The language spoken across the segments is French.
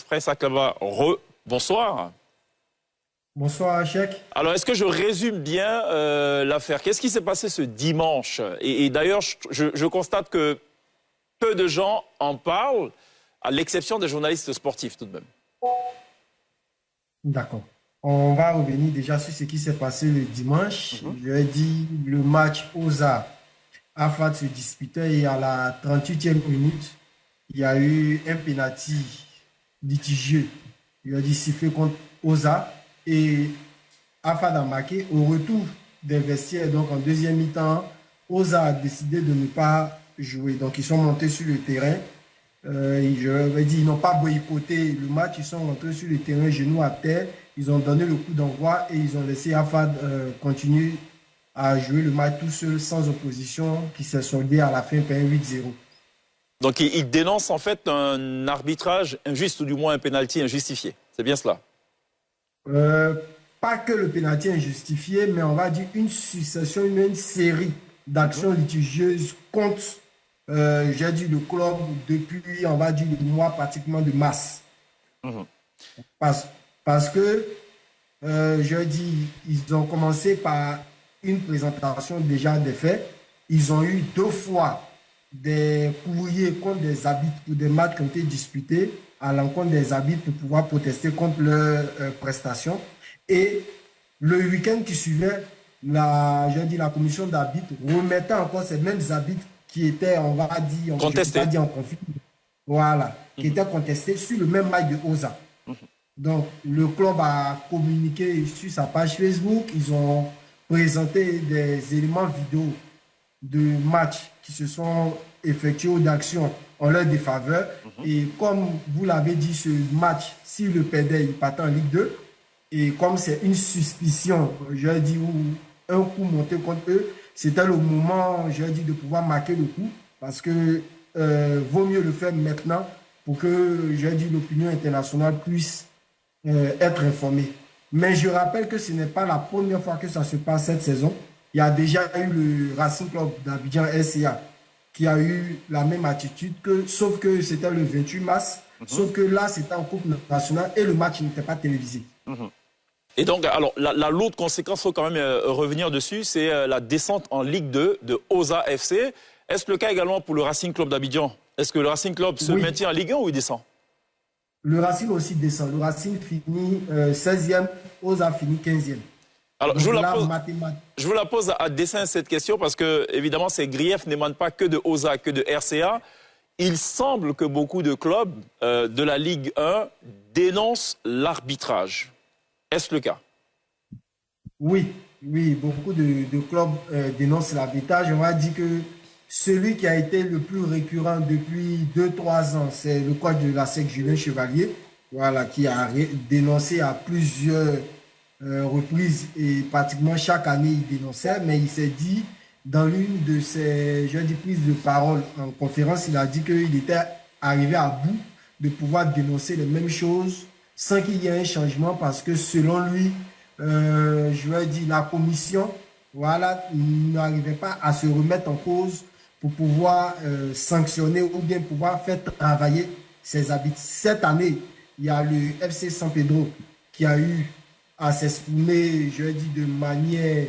Express Akaba. Bonsoir. Bonsoir, Hachek. Alors, est-ce que je résume bien l'affaire? Qu'est-ce qui s'est passé ce dimanche? Et d'ailleurs, je constate que peu de gens en parlent, à l'exception des journalistes sportifs tout de même. D'accord. On va revenir déjà sur ce qui s'est passé le dimanche. Je l'ai dit, le match OSA AFAD se disputait et à la 38e minute, il y a eu un penalty litigieux. Il a dit siffler contre OSA et AFAD a marqué au retour des vestiaires. Donc en deuxième mi-temps, OSA a décidé de ne pas jouer. Donc ils sont montés sur le terrain. Je vais dire, ils n'ont pas boycotté le match, ils sont rentrés sur le terrain, genoux à terre, ils ont donné le coup d'envoi et ils ont laissé AFAD continuer à jouer le match tout seul, sans opposition, qui s'est soldé à la fin par 8-0. Donc ils dénoncent en fait un arbitrage injuste ou du moins un pénalty injustifié. C'est bien cela? Pas que le pénalty injustifié, mais on va dire une succession, une série d'actions litigieuses contre j'ai dit le club depuis, on va dire, le mois pratiquement de mars. Parce que, je dis, ils ont commencé par une présentation déjà des faits. Ils ont eu 2 fois des courriers contre des arbitres pour des matchs qui ont été disputés à l'encontre des arbitres pour pouvoir protester contre leurs prestations. Et le week-end qui suivait, la commission d'arbitres remettait encore ces mêmes arbitres qui étaient, on va dire, contestés, en conflit. Voilà, qui étaient contestés sur le même match de OSA. Donc, le club a communiqué sur sa page Facebook. Ils ont présenté des éléments vidéo de matchs qui se sont effectués ou d'actions en leur défaveur. Et comme vous l'avez dit, ce match, s'il le perdait, il partait en Ligue 2. Et comme c'est une suspicion, je dis, ou un coup monté contre eux, c'était le moment, je dis, de pouvoir marquer le coup. Parce que vaut mieux le faire maintenant pour que, je dis, l'opinion internationale puisse être informée. Mais je rappelle que ce n'est pas la première fois que ça se passe cette saison. Il y a déjà eu le Racing Club d'Abidjan SCA qui a eu la même attitude, sauf que c'était le 28 mars, sauf que là, c'était en Coupe nationale et le match n'était pas télévisé. Et donc, alors, la lourde conséquence, il faut quand même revenir dessus, c'est la descente en Ligue 2 de OSA FC. Est-ce le cas également pour le Racing Club d'Abidjan? Est-ce que le Racing Club se maintient en Ligue 1 ou il descend? Le Racing aussi descend. Le Racing finit 16e, OSA finit 15e. Alors, je vous la pose à dessein cette question parce que, évidemment, ces griefs n'émanent pas que de OSA, que de RCA. Il semble que beaucoup de clubs de la Ligue 1 dénoncent l'arbitrage. Est-ce le cas? Oui, beaucoup de clubs dénoncent l'arbitrage. On va dire que celui qui a été le plus récurrent depuis 2-3 ans, c'est le coach de la SEC, Julien Chevalier, voilà, qui a dénoncé à plusieurs reprises et pratiquement chaque année il dénonçait, mais il s'est dit dans l'une de ses prises de parole en conférence, il a dit qu'il était arrivé à bout de pouvoir dénoncer les mêmes choses sans qu'il y ait un changement parce que selon lui, la commission, voilà, n'arrivait pas à se remettre en cause pour pouvoir sanctionner ou bien pouvoir faire travailler ses arbitres. Cette année, il y a le FC San Pedro qui a eu à s'exprimer, de manière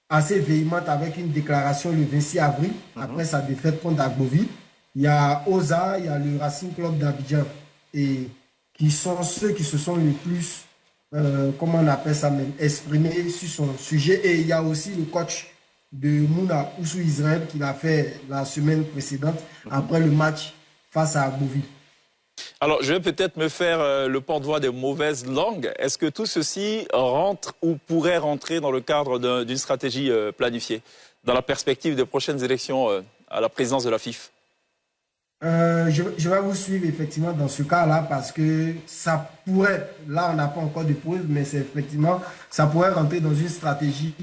assez véhémente avec une déclaration le 26 avril, après sa défaite contre Agboville. Il y a OSA, il y a le Racing Club d'Abidjan, et qui sont ceux qui se sont le plus, comment on appelle ça même, exprimés sur son sujet. Et il y a aussi le coach de Mouna Oussou Israël qui l'a fait la semaine précédente, après le match face à Agboville. Alors, je vais peut-être me faire le porte-voix des mauvaises langues. Est-ce que tout ceci rentre ou pourrait rentrer dans le cadre d'une stratégie planifiée, dans la perspective des prochaines élections à la présidence de la FIF? Je vais vous suivre effectivement dans ce cas-là parce que ça pourrait, là on n'a pas encore de preuves, mais c'est effectivement, ça pourrait rentrer dans une stratégie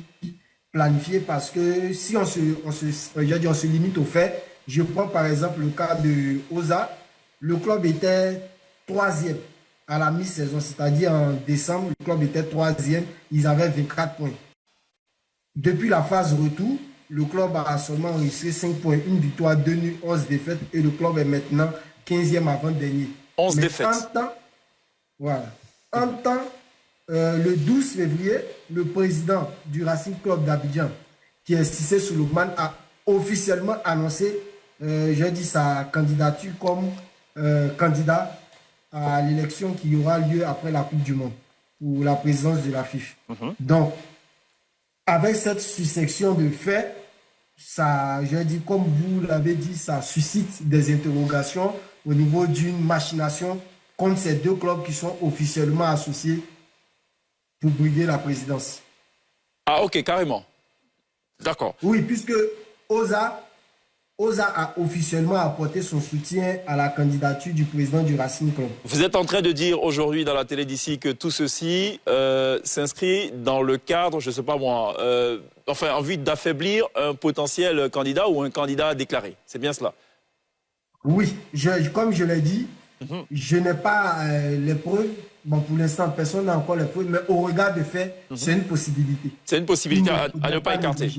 planifiée parce que si on se limite aux faits, je prends par exemple le cas de OSA. Le club était 3e à la mi-saison, c'est-à-dire en décembre, le club était 3e, ils avaient 24 points. Depuis la phase retour, le club a seulement enregistré 5 points, 1 victoire, 2 nuls, 11 défaites et le club est maintenant 15e avant-dernier. 11 défaites. Voilà. En temps, le 12 février, le président du Racing Club d'Abidjan, qui est Cissé Souleymane, a officiellement annoncé, j'ai dit, sa candidature comme candidat à l'élection qui aura lieu après la Coupe du Monde pour la présidence de la FIFA. Donc, avec cette succession de faits, ça, j'ai dit, comme vous l'avez dit, ça suscite des interrogations au niveau d'une machination contre ces deux clubs qui sont officiellement associés pour briguer la présidence. Ah, ok, carrément. D'accord. Oui, puisque Oza a officiellement apporté son soutien à la candidature du président du Racing Club. Vous êtes en train de dire aujourd'hui dans la télé d'ici que tout ceci s'inscrit dans le cadre, je ne sais pas moi, enfin en vue d'affaiblir un potentiel candidat ou un candidat déclaré. C'est bien cela? Oui, comme je l'ai dit, je n'ai pas les preuves. Bon, pour l'instant, personne n'a encore les preuves, mais au regard des faits, c'est une possibilité. C'est une possibilité à ne pas écarter.